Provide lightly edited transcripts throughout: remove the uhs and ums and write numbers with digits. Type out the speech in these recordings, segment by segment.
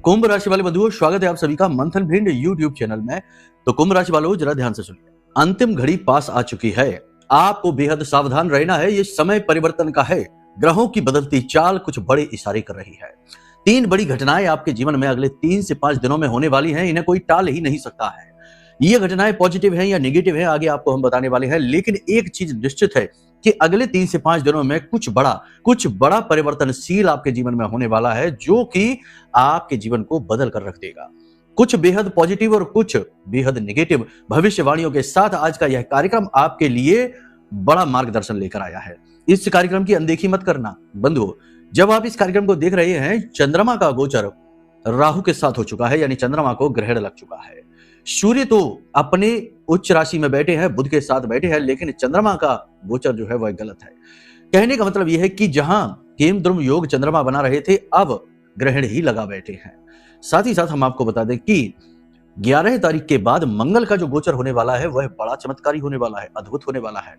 कुंभ राशि वाले बंधुओं, स्वागत है आप सभी का मंथन भिंड यूट्यूब चैनल में। तो कुंभ राशि वालों, जरा ध्यान से सुनिए। अंतिम घड़ी पास आ चुकी है, आपको बेहद सावधान रहना है। ये समय परिवर्तन का है। ग्रहों की बदलती चाल कुछ बड़े इशारे कर रही है। 3 बड़ी घटनाएं आपके जीवन में अगले 3 से 5 दिनों में होने वाली हैं। इन्हें कोई टाल ही नहीं सकता है। ये घटनाएं पॉजिटिव हैं या नेगेटिव हैं, आगे आपको हम बताने वाले हैं। लेकिन एक चीज निश्चित है कि अगले 3 से 5 दिनों में कुछ बड़ा परिवर्तनशील आपके जीवन में होने वाला है, जो कि आपके जीवन को बदल कर रख देगा। कुछ बेहद पॉजिटिव और कुछ बेहद नेगेटिव भविष्यवाणियों के साथ आज का यह कार्यक्रम आपके लिए बड़ा मार्गदर्शन लेकर आया है। इस कार्यक्रम की अनदेखी मत करना बंधुओं। जब आप इस कार्यक्रम को देख रहे हैं, चंद्रमा का गोचर राहु के साथ हो चुका है, यानी चंद्रमा को ग्रहण लग चुका है। सूर्य तो अपने उच्च राशि में बैठे हैं, बुध के साथ बैठे हैं, लेकिन चंद्रमा का गोचर जो है वह गलत है। कहने का मतलब यह है कि जहां केम द्रुम योग चंद्रमा बना रहे थे, अब ग्रहण ही लगा बैठे हैं। साथ ही साथ हम आपको बता दें कि 11 तारीख के बाद मंगल का जो गोचर होने वाला है वह बड़ा चमत्कारी होने वाला है, अद्भुत होने वाला है।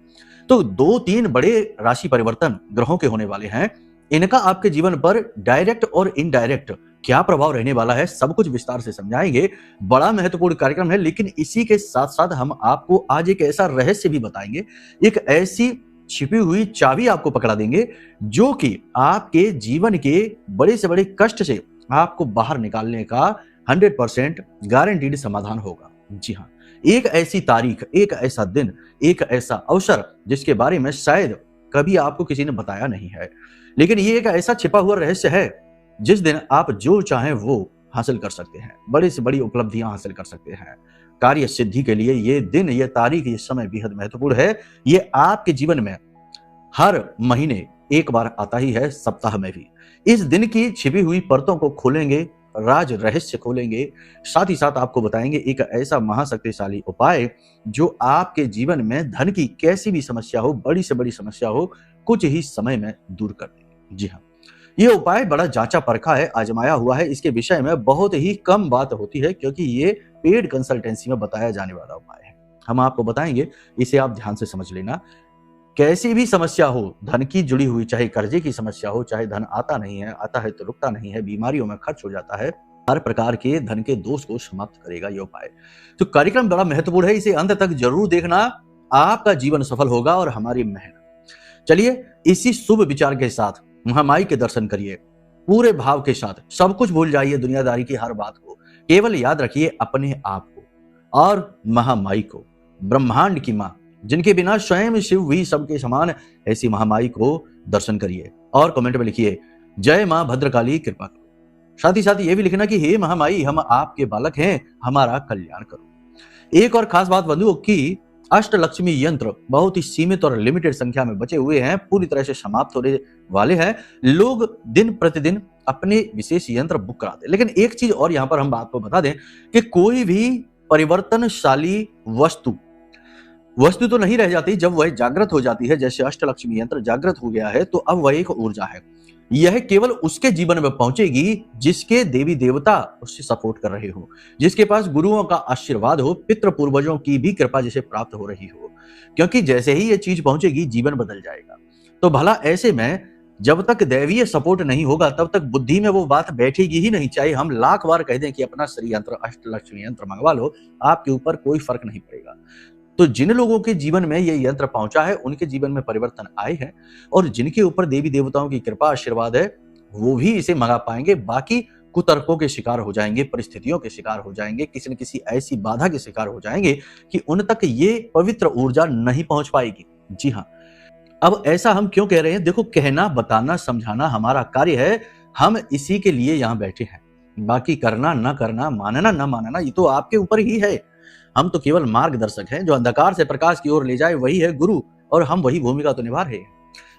तो 2-3 बड़े राशि परिवर्तन ग्रहों के होने वाले हैं। इनका आपके जीवन पर डायरेक्ट और इनडायरेक्ट क्या प्रभाव रहने वाला है, सब कुछ विस्तार से समझाएंगे। बड़ा महत्वपूर्ण कार्यक्रम है, लेकिन इसी के साथ साथ हम आपको आज एक ऐसा रहस्य भी बताएंगे, एक ऐसी छिपी हुई चाबी आपको पकड़ा देंगे, जो कि आपके जीवन के बड़े से बड़े कष्ट से आपको बाहर निकालने का 100% गारंटीड समाधान होगा। जी हाँ, एक ऐसी तारीख, एक ऐसा दिन, एक ऐसा अवसर जिसके बारे में शायद कभी आपको किसी ने बताया नहीं है, लेकिन ये एक ऐसा छिपा हुआ रहस्य है जिस दिन आप जो चाहें वो हासिल कर सकते हैं, बड़ी से बड़ी उपलब्धियां हासिल कर सकते हैं। कार्य सिद्धि के लिए ये दिन, ये तारीख, ये समय बेहद महत्वपूर्ण है। ये आपके जीवन में हर महीने एक बार आता ही है, सप्ताह में भी। इस दिन की छिपी हुई परतों को खोलेंगे, राज रहस्य खोलेंगे, साथ ही साथ आपको बताएंगे एक ऐसा महाशक्तिशाली उपाय जो आपके जीवन में धन की कैसी भी समस्या हो, बड़ी से बड़ी समस्या हो, कुछ ही समय में दूर कर देंगे। जी हाँ, ये उपाय बड़ा जांचा परखा है, आजमाया हुआ है। इसके विषय में बहुत ही कम बात होती है, क्योंकि ये पेड कंसल्टेंसी में बताया जाने वाला उपाय है। हम आपको बताएंगे, इसे आप ध्यान से समझ लेना। कैसी भी समस्या हो, धन की जुड़ी हुई, चाहे कर्जे की समस्या हो, चाहे धन आता नहीं है, आता है तो रुकता नहीं है, बीमारियों में खर्च हो जाता है, हर प्रकार के धन के दोष को समाप्त करेगा ये उपाय। तो कार्यक्रम बड़ा महत्वपूर्ण है, इसे अंत तक जरूर देखना। आपका जीवन सफल होगा और हमारी मेहनत। चलिए, इसी शुभ विचार के साथ महामाई के दर्शन करिए, पूरे भाव के साथ। सब कुछ भूल जाइए, दुनियादारी की हर बात को, केवल याद रखिए अपने आप को और महामाई को, ब्रह्मांड की मां, जिनके बिना स्वयं शिव भी सबके समान, ऐसी महामाई को दर्शन करिए और कमेंट में लिखिए, जय मां भद्रकाली कृपा करो। साथ ही साथ ये भी लिखना कि हे महामाई, हम आपके बालक हैं, हमारा कल्याण करो। एक और खास बात बंधुओं की अष्टलक्ष्मी यंत्र बहुत ही सीमित और लिमिटेड संख्या में बचे हुए हैं, पूरी तरह से समाप्त होने वाले हैं। लोग दिन प्रतिदिन अपने विशेष यंत्र बुक कराते हैं। लेकिन एक चीज और यहां पर हम आपको बता दें कि कोई भी परिवर्तनशाली वस्तु तो नहीं रह जाती जब वह जागृत हो जाती है। जैसे अष्टलक्ष्मी यंत्र जागृत हो गया है, तो अब वह एक ऊर्जा है। यह केवल उसके जीवन में पहुंचेगी जिसके देवी देवता उससे सपोर्ट कर रहे हो, जिसके पास गुरुओं का आशीर्वाद हो, पितृ पूर्वजों की भी कृपा जिसे प्राप्त हो रही हो। क्योंकि जैसे ही ये चीज पहुंचेगी, जीवन बदल जाएगा। तो भला ऐसे में जब तक दैवीय सपोर्ट नहीं होगा, तब तक बुद्धि में वो बात बैठेगी ही नहीं। चाहे हम लाख बार कह दें कि अपना श्री यंत्र, अष्टलक्ष्मी यंत्र मंगवा लो, आपके ऊपर कोई फर्क नहीं पड़ेगा। तो जिन लोगों के जीवन में ये यंत्र पहुंचा है, उनके जीवन में परिवर्तन आए हैं, और जिनके ऊपर देवी देवताओं की कृपा आशीर्वाद है, वो भी इसे मंगा पाएंगे। बाकी कुतर्कों के शिकार हो जाएंगे, परिस्थितियों के शिकार हो जाएंगे, किसी न किसी ऐसी बाधा के शिकार हो जाएंगे कि उन तक ये पवित्र ऊर्जा नहीं पहुंच पाएगी। जी हाँ, अब ऐसा हम क्यों कह रहे हैं? देखो, कहना, बताना, समझाना हमारा कार्य है। हम इसी के लिए यहाँ बैठे हैं। बाकी करना न करना, मानना न मानना, ये तो आपके ऊपर ही है। हम तो केवल मार्गदर्शक हैं। जो अंधकार से प्रकाश की ओर ले जाए वही है गुरु, और हम वही भूमिका तो निभा रहे हैं।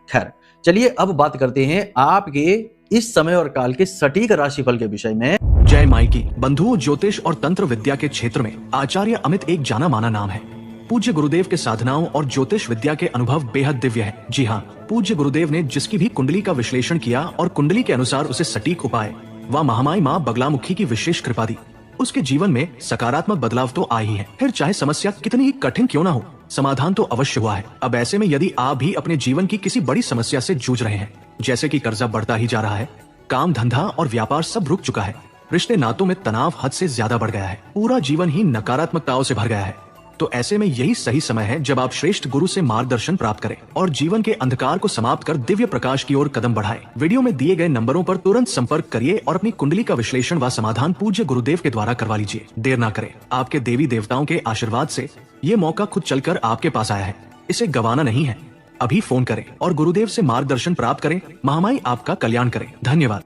खैर, चलिए अब बात करते हैं आपके इस समय और काल के सटीक राशिफल के विषय में। जय माई की बंधुओं, ज्योतिष और तंत्र विद्या के क्षेत्र में आचार्य अमित एक जाना माना नाम है। पूज्य गुरुदेव के साधनाओं और ज्योतिष विद्या के अनुभव बेहद दिव्य है। जी हाँ, पूज्य गुरुदेव ने जिसकी भी कुंडली का विश्लेषण किया और कुंडली के अनुसार उसे सटीक उपाय व महामाई माँ बगलामुखी की विशेष कृपा दी, उसके जीवन में सकारात्मक बदलाव तो आए ही है। फिर चाहे समस्या कितनी ही कठिन क्यों ना हो, समाधान तो अवश्य हुआ है। अब ऐसे में यदि आप भी अपने जीवन की किसी बड़ी समस्या से जूझ रहे हैं, जैसे कि कर्जा बढ़ता ही जा रहा है, काम धंधा और व्यापार सब रुक चुका है, रिश्ते नातों में तनाव हद से ज्यादा बढ़ गया है, पूरा जीवन ही नकारात्मकताओं से भर गया है। तो ऐसे में यही सही समय है जब आप श्रेष्ठ गुरु से मार्गदर्शन प्राप्त करें और जीवन के अंधकार को समाप्त कर दिव्य प्रकाश की ओर कदम बढ़ाएं। वीडियो में दिए गए नंबरों पर तुरंत संपर्क करिए और अपनी कुंडली का विश्लेषण व समाधान पूज्य गुरुदेव के द्वारा करवा लीजिए। देर ना करें, आपके देवी देवताओं के आशीर्वाद से ये मौका खुद चलकर आपके पास आया है, इसे गंवाना नहीं है। अभी फोन करें और गुरुदेव से मार्गदर्शन प्राप्त करें। महामाई आपका कल्याण करें। धन्यवाद।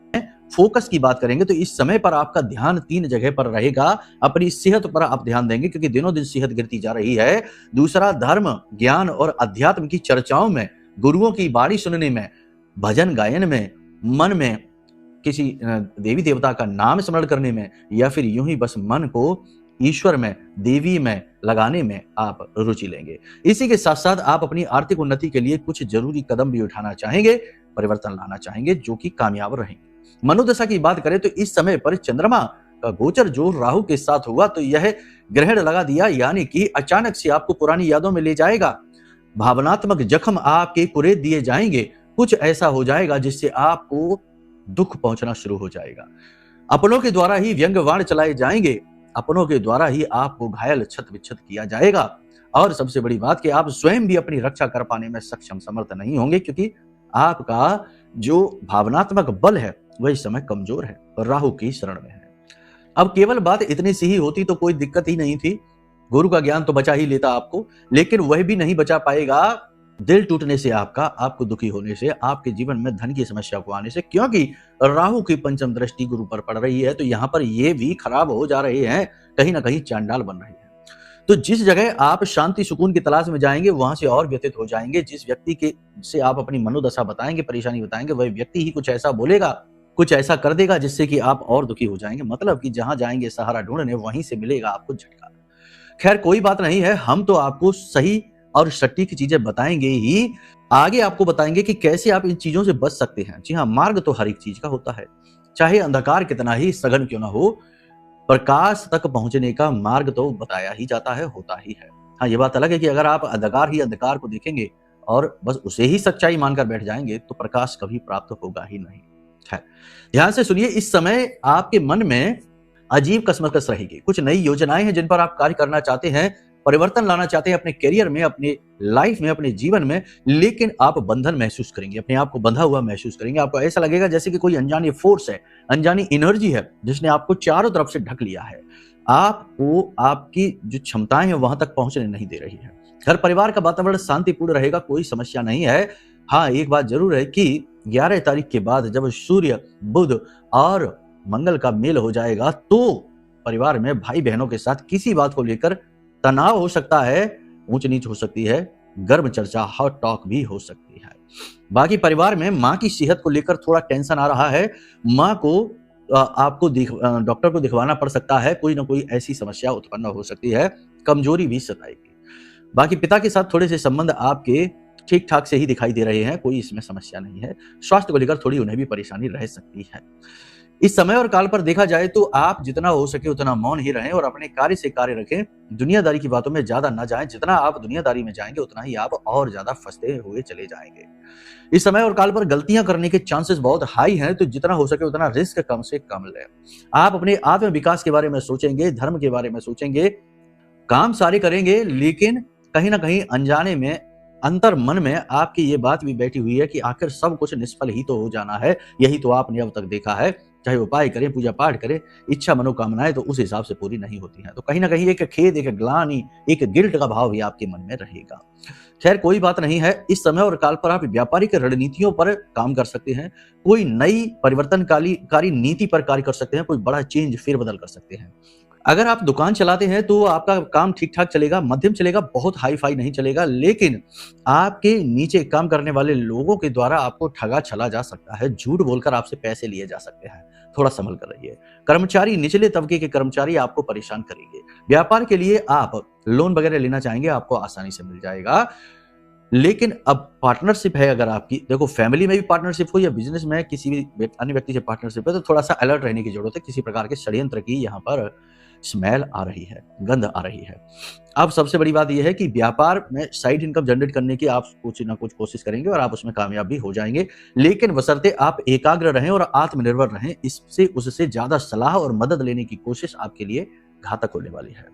फोकस की बात करेंगे तो इस समय पर आपका ध्यान 3 जगह पर रहेगा। अपनी सेहत पर आप ध्यान देंगे क्योंकि दिनों दिन सेहत गिरती जा रही है। दूसरा, धर्म, ज्ञान और अध्यात्म की चर्चाओं में, गुरुओं की बाणी सुनने में, भजन गायन में, मन में किसी देवी देवता का नाम स्मरण करने में, या फिर यूं ही बस मन को ईश्वर में, देवी में लगाने में आप रुचि लेंगे। इसी के साथ साथ आप अपनी आर्थिक उन्नति के लिए कुछ जरूरी कदम भी उठाना चाहेंगे, परिवर्तन लाना चाहेंगे जो कि कामयाब रहेंगे। मनोदशा की बात करें तो इस समय पर चंद्रमा का गोचर जो राहु के साथ हुआ तो यह ग्रहण लगा दिया, यानी कि अचानक से आपको पुरानी यादों में ले जाएगा। भावनात्मक जख्म आपके कुरेद दिए जाएंगे। कुछ ऐसा हो जाएगा जिससे आपको दुख पहुंचना शुरू हो जाएगा। अपनों के द्वारा ही व्यंग्यवाण चलाए जाएंगे। अपनों के द्वारा ही आपको घायल छत विच्छत किया जाएगा। और सबसे बड़ी बात कि आप स्वयं भी अपनी रक्षा कर पाने में सक्षम समर्थ नहीं होंगे क्योंकि आपका जो भावनात्मक बल है वह इस समय कमजोर है और राहु की शरण में है। अब केवल बात इतनी सी ही होती तो कोई दिक्कत ही नहीं थी। गुरु का ज्ञान तो बचा ही लेता आपको, लेकिन वह भी नहीं बचा पाएगा दिल टूटने से आपका, आपको दुखी होने से, आपके जीवन में धन की समस्या को आने से, क्योंकि राहु की पंचम दृष्टि गुरु पर पड़ रही है। तो यहाँ पर ये भी खराब हो जा रहे हैं, कहीं ना कहीं चांडाल बन रहे हैं। तो जिस जगह आप शांति सुकून की तलाश में जाएंगे वहां से और व्यतीत हो जाएंगे। जिस व्यक्ति के से आप अपनी मनोदशा बताएंगे, परेशानी बताएंगे, वह व्यक्ति ही कुछ ऐसा बोलेगा, कुछ ऐसा कर देगा जिससे कि आप और दुखी हो जाएंगे। मतलब कि जहां जाएंगे सहारा ढूंढने वहीं से मिलेगा आपको झटका। खैर कोई बात नहीं है, हम तो आपको सही और सटीक चीजें बताएंगे ही। आगे आपको बताएंगे कि कैसे आप इन चीजों से बच सकते हैं। जी हाँ, मार्ग तो हर एक चीज का होता है, चाहे अंधकार कितना ही सघन क्यों ना हो, प्रकाश तक पहुंचने का मार्ग तो बताया ही जाता है, होता ही है। हाँ, ये बात अलग है कि अगर आप अंधकार ही अंधकार को देखेंगे और बस उसे ही सच्चाई मानकर बैठ जाएंगे तो प्रकाश कभी प्राप्त होगा ही नहीं। है, ध्यान से सुनिए। इस समय आपके मन में अजीब कसमकस रहेगी। कुछ नई योजनाएं हैं जिन पर आप कार्य करना चाहते हैं, परिवर्तन लाना चाहते हैं अपने करियर में, अपने लाइफ में, अपने जीवन में, लेकिन आप बंधन महसूस करेंगे, अपने आप को बंधा हुआ महसूस करेंगे। आपको ऐसा लगेगा जैसे कि कोई अनजानी फोर्स है, अनजानी एनर्जी है जिसने आपको चारों तरफ से ढक लिया है। आपको आपकी जो क्षमताएं हैं वहां तक पहुंचने नहीं दे रही है। घर परिवार का वातावरण शांतिपूर्ण रहेगा, कोई समस्या नहीं है। हाँ, एक बात जरूर है कि 11 तारीख के बाद जब सूर्य, बुध और मंगल का मेल हो जाएगा तो परिवार में भाई बहनों के साथ किसी बात को लेकर तनाव हो सकता है, ऊंच नीच हो सकती है, गर्म चर्चा, हॉट टॉक भी हो सकती है। बाकी परिवार में माँ की सेहत को लेकर थोड़ा टेंशन आ रहा है। माँ को आपको डॉक्टर को दिखवाना पड़ सकता है, कोई ना कोई ऐसी समस्या उत्पन्न हो सकती है, कमजोरी भी सताएगी। बाकी पिता के साथ थोड़े से संबंध आपके ठीक ठाक से ही दिखाई दे रहे हैं, कोई इसमें समस्या नहीं है। स्वास्थ्य को लेकर थोड़ी उन्हें भी परेशानी रह सकती है। इस समय और काल पर देखा जाए तो आप जितना हो सके उतना मौन ही रहें और अपने कार्य से कार्य रखें। दुनियादारी की बातों में ज्यादा ना जाएं। जितना आप दुनियादारी में जाएंगे उतना ही आप और ज्यादा फंसते हुए चले जाएंगे। इस समय और काल पर गलतियां करने के चांसेस बहुत हाई हैं, तो जितना हो सके उतना रिस्क कम से कम लें। आप अपने आत्म विकास के बारे में सोचेंगे, धर्म के बारे में सोचेंगे, काम सारे करेंगे, लेकिन कहीं ना कहीं अनजाने में अंतर मन में आपकी ये बात भी बैठी हुई है कि आखिर सब कुछ निष्फल ही तो हो जाना है। यही तो आपने अब तक देखा है, चाहे उपाय करें, पूजा पाठ करें, इच्छा मनोकामनाएं तो उस हिसाब से पूरी नहीं होती हैं। तो कहीं ना कहीं एक खेद, एक ग्लानि, एक गिल्ट का भाव भी आपके मन में रहेगा। खैर कोई बात नहीं है। इस समय और काल पर आप व्यापारिक रणनीतियों पर काम कर सकते हैं, कोई नई परिवर्तनकारी नीति पर कार्य कर सकते हैं, कोई बड़ा चेंज फेरबदल कर सकते हैं। अगर आप दुकान चलाते हैं तो आपका काम ठीक ठाक चलेगा, मध्यम चलेगा, बहुत हाई फाई नहीं चलेगा, लेकिन आपके नीचे काम करने वाले लोगों के द्वारा आपको ठगा चला जा सकता है, झूठ बोलकर आपसे पैसे लिए जा सकते हैं, थोड़ा संभल कर रहिए। कर्मचारी, निचले तबके के कर्मचारी आपको परेशान करेंगे। व्यापार के लिए आप लोन वगैरह लेना चाहेंगे, आपको आसानी से मिल जाएगा। लेकिन अब पार्टनरशिप है, अगर आपकी देखो फैमिली में भी पार्टनरशिप हो या बिजनेस में किसी भी अन्य व्यक्ति से पार्टनरशिप है, तो थोड़ा सा अलर्ट रहने की जरूरत है। किसी प्रकार के षड्यंत्र की यहाँ पर स्मेल आ रही है, गंध आ रही है। अब सबसे बड़ी बात यह है कि व्यापार में साइड इनकम जनरेट करने की आप कुछ ना कुछ कोशिश करेंगे और आप उसमें कामयाब भी हो जाएंगे, लेकिन बशर्ते आप एकाग्र रहें और आत्मनिर्भर रहें। इससे उससे ज्यादा सलाह और मदद लेने की कोशिश आपके लिए घातक होने वाली है।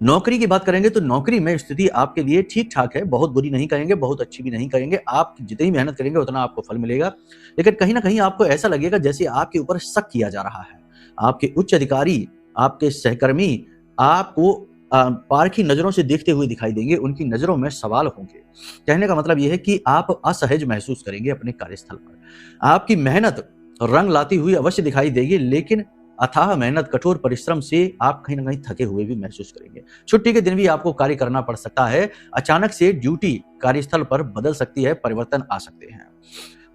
नौकरी की बात करेंगे तो नौकरी में स्थिति आपके लिए ठीक ठाक है, बहुत बुरी नहीं कहेंगे, बहुत अच्छी भी नहीं कहेंगे। आप जितनी मेहनत करेंगे उतना आपको फल मिलेगा, लेकिन कहीं ना कहीं आपको ऐसा लगेगा जैसे आपके ऊपर शक किया जा रहा है। आपके उच्च अधिकारी, आपके सहकर्मी आपको पारखी नजरों से देखते हुए दिखाई देंगे, उनकी नजरों में सवाल होंगे। कहने का मतलब यह है कि आप असहज महसूस करेंगे अपने कार्यस्थल पर। आपकी मेहनत रंग लाती हुई अवश्य दिखाई देगी, लेकिन अथाह मेहनत, कठोर परिश्रम से आप कहीं ना कहीं थके हुए भी महसूस करेंगे। छुट्टी के दिन भी आपको कार्य करना पड़ सकता है। अचानक से ड्यूटी कार्यस्थल पर बदल सकती है, परिवर्तन आ सकते हैं।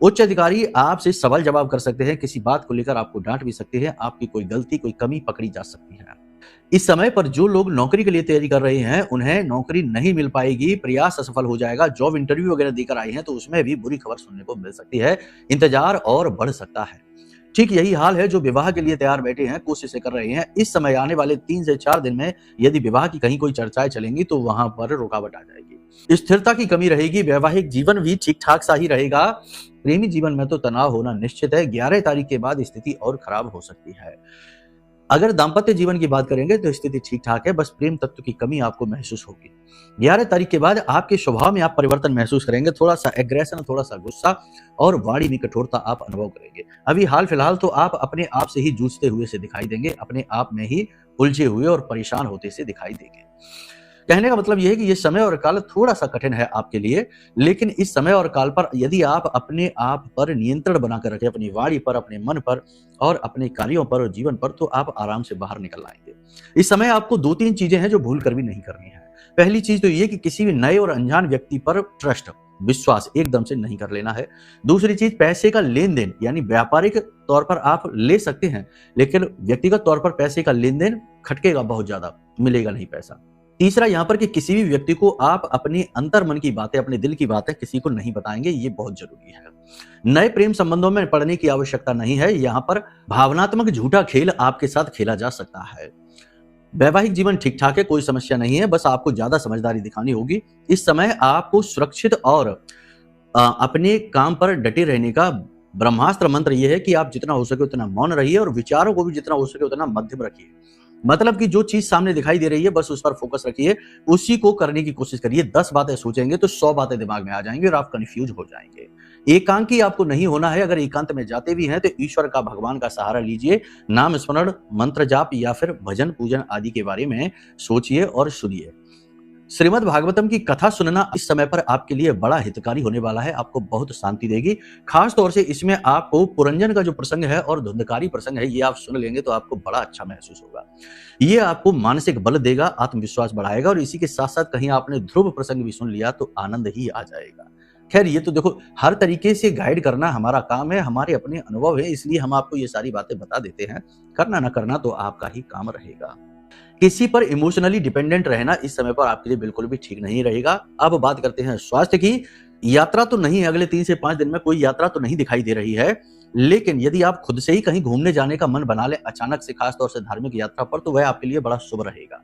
उच्च अधिकारी आपसे सवाल जवाब कर सकते हैं, किसी बात को लेकर आपको डांट भी सकते हैं, आपकी कोई गलती, कोई कमी पकड़ी जा सकती है। इस समय पर जो लोग नौकरी के लिए तैयारी कर रहे हैं उन्हें नौकरी नहीं मिल पाएगी, प्रयास असफल हो जाएगा। जॉब इंटरव्यू वगैरह देकर आए हैं तो उसमें भी बुरी खबर सुनने को मिल सकती है, इंतजार और बढ़ सकता है। ठीक यही हाल है जो विवाह के लिए तैयार बैठे हैं, कोशिशें कर रहे हैं। इस समय आने वाले 3 से 4 दिन में यदि विवाह की कहीं कोई चर्चाएं चलेंगी तो वहां पर रुकावट आ जाएगी, स्थिरता की कमी रहेगी। वैवाहिक जीवन भी ठीक ठाक सा ही रहेगा। प्रेमी जीवन में तो तनाव होना निश्चित है। 11 तारीख के बाद स्थिति और खराब हो सकती है। अगर दाम्पत्य जीवन की बात करेंगे तो स्थिति ठीक ठाक है, बस प्रेम तत्व की कमी आपको महसूस होगी। 11 तारीख के बाद आपके स्वभाव में आप परिवर्तन महसूस करेंगे, थोड़ा सा एग्रेशन, थोड़ा सा गुस्सा और वाणी में कठोरता आप अनुभव करेंगे। अभी हाल फिलहाल तो आप अपने आप से ही जूझते हुए से दिखाई देंगे, अपने आप में ही उलझे हुए और परेशान होते से दिखाई देंगे। कहने का मतलब यह है कि यह समय और काल थोड़ा सा कठिन है आपके लिए, लेकिन इस समय और काल पर यदि आप अपने आप पर नियंत्रण बनाकर रखें, अपनी वाणी पर, अपने मन पर और अपने कार्यों पर और जीवन पर, तो आप आराम से बाहर निकल आएंगे। इस समय आपको 2-3 चीजें हैं जो भूल कर भी नहीं करनी है। पहली चीज तो ये कि किसी भी नए और अनजान व्यक्ति पर ट्रस्ट, विश्वास एकदम से नहीं कर लेना है। दूसरी चीज, पैसे का लेन देन, यानी व्यापारिक तौर पर आप ले सकते हैं, लेकिन व्यक्तिगत तौर पर पैसे का लेन देन खटकेगा बहुत ज्यादा, मिलेगा नहीं पैसा। तीसरा यहाँ पर कि किसी भी व्यक्ति को आप अपने अंतर मन की बातें, अपने दिल की बातें किसी को नहीं बताएंगे, ये बहुत जरूरी है। नए प्रेम संबंधों में पड़ने की आवश्यकता नहीं है। यहाँ पर भावनात्मक झूठा खेल आपके साथ खेला जा सकता है। वैवाहिक जीवन ठीक ठाक है, कोई समस्या नहीं है, बस आपको ज्यादा समझदारी दिखानी होगी। इस समय आपको सुरक्षित और अपने काम पर डटे रहने का ब्रह्मास्त्र मंत्र यह है कि आप जितना हो सके उतना मौन रहिए और विचारों को भी जितना हो सके उतना मध्यम रखिए। मतलब कि जो चीज सामने दिखाई दे रही है बस उस पर फोकस रखिए, उसी को करने की कोशिश करिए। 10 बातें सोचेंगे तो 100 बातें दिमाग में आ जाएंगी और आप कंफ्यूज हो जाएंगे। एकांकी आपको नहीं होना है। अगर एकांत में जाते भी हैं तो ईश्वर का, भगवान का सहारा लीजिए। नाम स्मरण, मंत्र जाप या फिर भजन पूजन आदि के बारे में सोचिए और सुनिए। श्रीमद् भागवतम की कथा सुनना इस समय पर आपके लिए बड़ा हितकारी होने वाला है, आपको बहुत शांति देगी। खास तौर से इसमें आपको पुरंजन का जो प्रसंग है और धुंधकारी प्रसंग है, ये आप सुन लेंगे तो आपको बड़ा अच्छा महसूस होगा। ये आपको मानसिक बल देगा, आत्मविश्वास बढ़ाएगा और इसी के साथ साथ कहीं आपने ध्रुव प्रसंग भी सुन लिया तो आनंद ही आ जाएगा। खैर, ये तो देखो हर तरीके से गाइड करना हमारा काम है, हमारे अपने अनुभव है, इसलिए हम आपको ये सारी बातें बता देते हैं। करना ना करना तो आपका ही काम रहेगा। किसी पर इमोशनली डिपेंडेंट रहना इस समय पर आपके लिए बिल्कुल भी ठीक नहीं रहेगा। अब बात करते हैं स्वास्थ्य की। यात्रा तो नहीं है, अगले 3 से 5 दिन में कोई यात्रा तो नहीं दिखाई दे रही है, लेकिन यदि आप खुद से ही कहीं घूमने जाने का मन बना ले अचानक से, खासतौर से धार्मिक यात्रा पर, तो वह आपके लिए बड़ा शुभ रहेगा।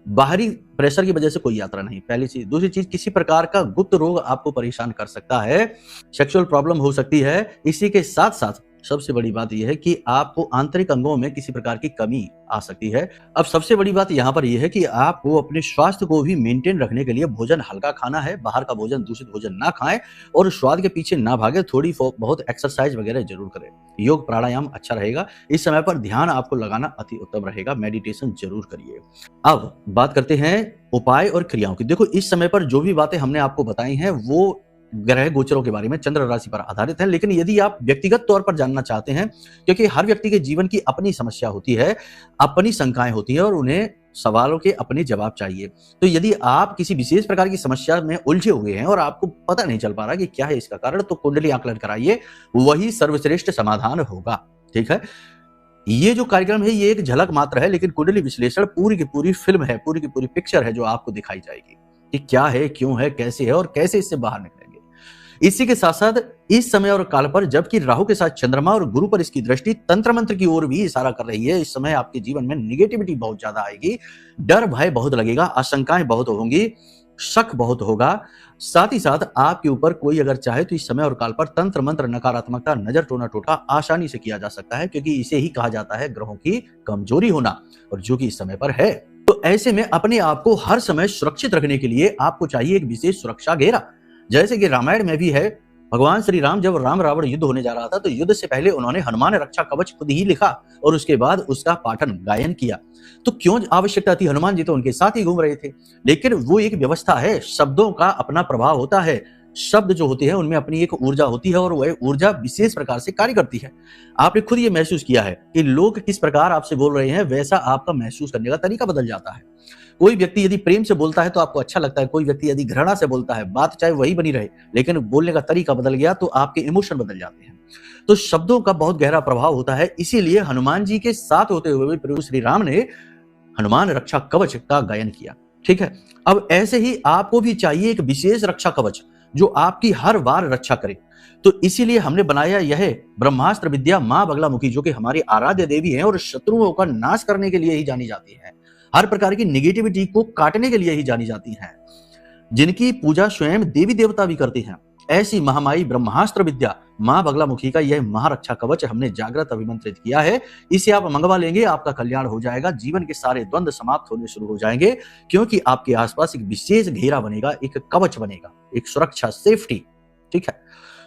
बाहरी प्रेशर की वजह से कोई यात्रा नहीं, पहली चीज। दूसरी चीज, किसी प्रकार का गुप्त रोग आपको परेशान कर सकता है, सेक्सुअल प्रॉब्लम हो सकती है। इसी के साथ साथ सबसे बड़ी बात यह है कि आपको आंतरिक अंगों में किसी प्रकार की कमी आ सकती है। अब सबसे बड़ी बात यहाँ पर यह है कि आपको अपने स्वास्थ्य को भी मेंटेन रखने के लिए भोजन हल्का खाना है, बाहर का भोजन, दूषित भोजन ना खाएं और स्वाद के पीछे ना भागे। थोड़ी बहुत एक्सरसाइज वगैरह जरूर करें। योग प्राणायाम अच्छा रहेगा। इस समय पर ध्यान आपको लगाना अति उत्तम रहेगा। मेडिटेशन जरूर करिए। अब बात करते हैं उपाय और क्रियाओं की। देखो, इस समय पर जो भी बातें हमने आपको बताई हैं वो ग्रह गोचरों के बारे में, चंद्र राशि पर आधारित है, लेकिन यदि आप व्यक्तिगत तौर पर जानना चाहते हैं, क्योंकि हर व्यक्ति के जीवन की अपनी समस्या होती है, अपनी शंकाएं होती है और उन्हें सवालों के अपने जवाब चाहिए। तो यदि आप किसी विशेष प्रकार की समस्या में उलझे हुए हैं और आपको पता नहीं चल पा रहा कि क्या है इसका कारण, तो कुंडली आकलन कराइए, वही सर्वश्रेष्ठ समाधान होगा। ठीक है, ये जो कार्यक्रम है ये एक झलक मात्र है, लेकिन कुंडली विश्लेषण पूरी की पूरी फिल्म है, पूरी की पूरी पिक्चर है जो आपको दिखाई जाएगी कि क्या है, क्यों है, कैसे है और कैसे इससे बाहर निकलेंगे। इसी के साथ साथ इस समय और काल पर जबकि राहु के साथ चंद्रमा और गुरु पर इसकी दृष्टि तंत्र मंत्र की ओर भी इशारा कर रही है, इस समय आपके जीवन में निगेटिविटी बहुत ज्यादा आएगी, डर भय बहुत लगेगा, आशंकाएं बहुत होंगी, शक बहुत होगा। साथ ही साथ आपके ऊपर कोई अगर चाहे तो इस समय और काल पर तंत्र मंत्र नकारात्मकता नजर टोना टोटका आसानी से किया जा सकता है, क्योंकि इसे ही कहा जाता है ग्रहों की कमजोरी होना, और जो कि इस समय पर है। तो ऐसे में अपने आप को हर समय सुरक्षित रखने के लिए आपको चाहिए एक विशेष सुरक्षा घेरा। जैसे कि रामायण में भी है, भगवान श्री राम जब राम रावण युद्ध होने जा रहा था तो युद्ध से पहले उन्होंने हनुमान रक्षा कवच खुद ही लिखा और उसके बाद उसका पाठन गायन किया। तो क्यों आवश्यकता थी, हनुमान जी तो उनके साथ ही घूम रहे थे। लेकिन वो एक व्यवस्था है, शब्दों का अपना प्रभाव होता है, शब्द जो होते हैं उनमें अपनी एक ऊर्जा होती है और वह ऊर्जा विशेष प्रकार से कार्य करती है। आपने खुद ये महसूस किया है कि लोग किस प्रकार आपसे बोल रहे हैं, वैसा आपका महसूस करने का तरीका बदल जाता है। कोई व्यक्ति यदि प्रेम से बोलता है तो आपको अच्छा लगता है, कोई व्यक्ति यदि घृणा से बोलता है, बात चाहे वही बनी रहे लेकिन बोलने का तरीका बदल गया तो आपके इमोशन बदल जाते हैं। तो शब्दों का बहुत गहरा प्रभाव होता है, इसीलिए हनुमान जी के साथ होते हुए प्रभु श्री राम ने हनुमान रक्षा कवच का गायन किया। ठीक है, अब ऐसे ही आपको भी चाहिए एक विशेष रक्षा कवच जो आपकी हर बार रक्षा करे। तो इसीलिए हमने बनाया यह ब्रह्मास्त्र विद्या मां बगलामुखी, जो कि हमारी आराध्य देवी है और शत्रुओं का नाश करने के लिए ही जानी जाती है, हर प्रकार की निगेटिविटी को काटने के लिए ही जानी जाती हैं, जिनकी पूजा स्वयं देवी देवता भी करते हैं। ऐसी महामाई ब्रह्मास्त्र विद्या मां बगलामुखी का यह महारक्षा कवच हमने जागृत अभिमंत्रित किया है। इसे आप मंगवा लेंगे, आपका कल्याण हो जाएगा, जीवन के सारे द्वंद्व समाप्त होने शुरू हो जाएंगे, क्योंकि आपके आसपास एक विशेष घेरा बनेगा, एक कवच बनेगा, एक सुरक्षा, सेफ्टी। ठीक है,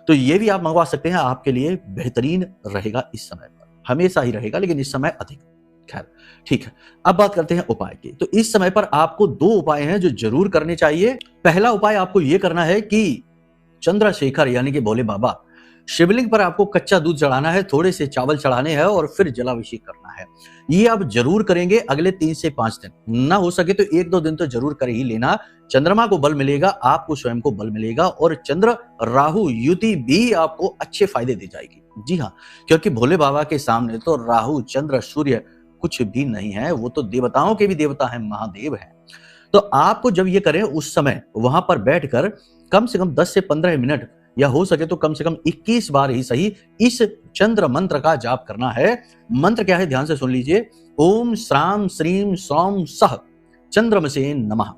तो ये भी आप मंगवा सकते हैं, आपके लिए बेहतरीन रहेगा, इस समय पर हमेशा ही रहेगा लेकिन इस समय अधिक। खैर ठीक है, अब बात करते हैं उपाय की। तो इस समय पर आपको 2 उपाय हैं जो जरूर करने चाहिए। पहला उपाय आपको यह करना है कि चंद्रशेखर यानी कि भोले बाबा शिवलिंग पर आपको कच्चा दूध चढ़ाना है, थोड़े से चावल चढ़ाने हैं और फिर जलाभिषेक करना है। ये आप जरूर करेंगे अगले 3 से 5 दिन, ना हो सके तो 1-2 दिन तो जरूर कर ही लेना। चंद्रमा को बल मिलेगा, आपको स्वयं को बल मिलेगा और चंद्र राहु युति भी आपको अच्छे फायदे दे जाएगी। जी हाँ, क्योंकि भोले बाबा के सामने तो राहु चंद्र सूर्य कुछ भी नहीं है, वो तो देवताओं के भी देवता है, महादेव है। तो आपको जब ये करें उस समय वहां पर बैठकर कम से कम 10 से 15 मिनट या हो सके तो कम से कम 21 बार ही सही इस चंद्र मंत्र का जाप करना है। मंत्र क्या है, ध्यान से सुन लीजिए। ओम श्राम श्रीम सौम सह चंद्रमसे नमः।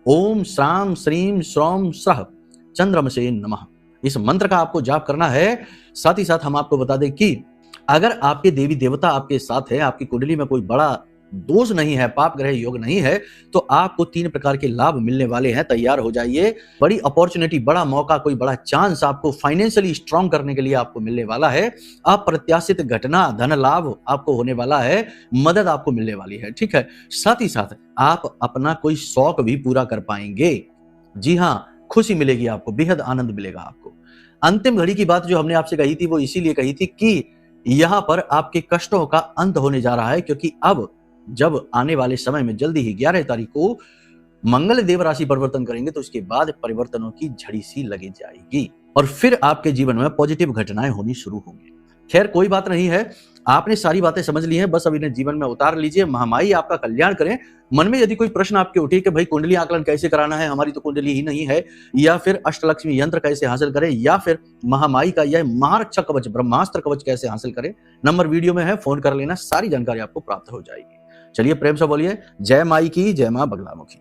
ओम श्राम श्रीम सौम सह चंद्रमसे नमः। इस मंत्र का आपको जाप करना है। साथ ही साथ हम आपको बता दें कि अगर आपके देवी देवता आपके साथ है, आपकी कुंडली में कोई बड़ा दोष नहीं है, पाप ग्रह योग नहीं है, तो आपको 3 प्रकार के लाभ मिलने वाले हैं। तैयार हो जाइए, बड़ी अपॉर्चुनिटी, बड़ा मौका, कोई बड़ा चांस आपको फाइनेंशियली स्ट्रांग करने के लिए आपको मिलने वाला है। अप्रत्याशित घटना, धन लाभ आपको होने वाला है, मदद आपको मिलने वाली है। ठीक है, साथ ही साथ आप अपना कोई शौक भी पूरा कर पाएंगे। जी हाँ, खुशी मिलेगी आपको, बेहद आनंद मिलेगा आपको। अंतिम घड़ी की बात जो हमने आपसे कही थी वो इसीलिए कही थी कि यहां पर आपके कष्टों का अंत होने जा रहा है, क्योंकि अब जब आने वाले समय में जल्दी ही 11 तारीख को मंगल देव राशि परिवर्तन करेंगे तो उसके बाद परिवर्तनों की झड़ी सी लगी जाएगी और फिर आपके जीवन में पॉजिटिव घटनाएं होनी शुरू होंगी। खैर कोई बात नहीं है, आपने सारी बातें समझ ली हैं, बस अब इन्हें जीवन में उतार लीजिए। महामाई आपका कल्याण करें। मन में यदि कोई प्रश्न आपके उठे कि भाई कुंडली आकलन कैसे कराना है, हमारी तो कुंडली ही नहीं है, या फिर अष्टलक्ष्मी यंत्र कैसे हासिल करें, या फिर महामाई का यह महारक्षा कवच ब्रह्मास्त्र कवच कैसे हासिल करें, नंबर वीडियो में है, फोन कर लेना, सारी जानकारी आपको प्राप्त हो जाएगी। चलिए प्रेम से बोलिए, जय माई की, जय मां बगलामुखी।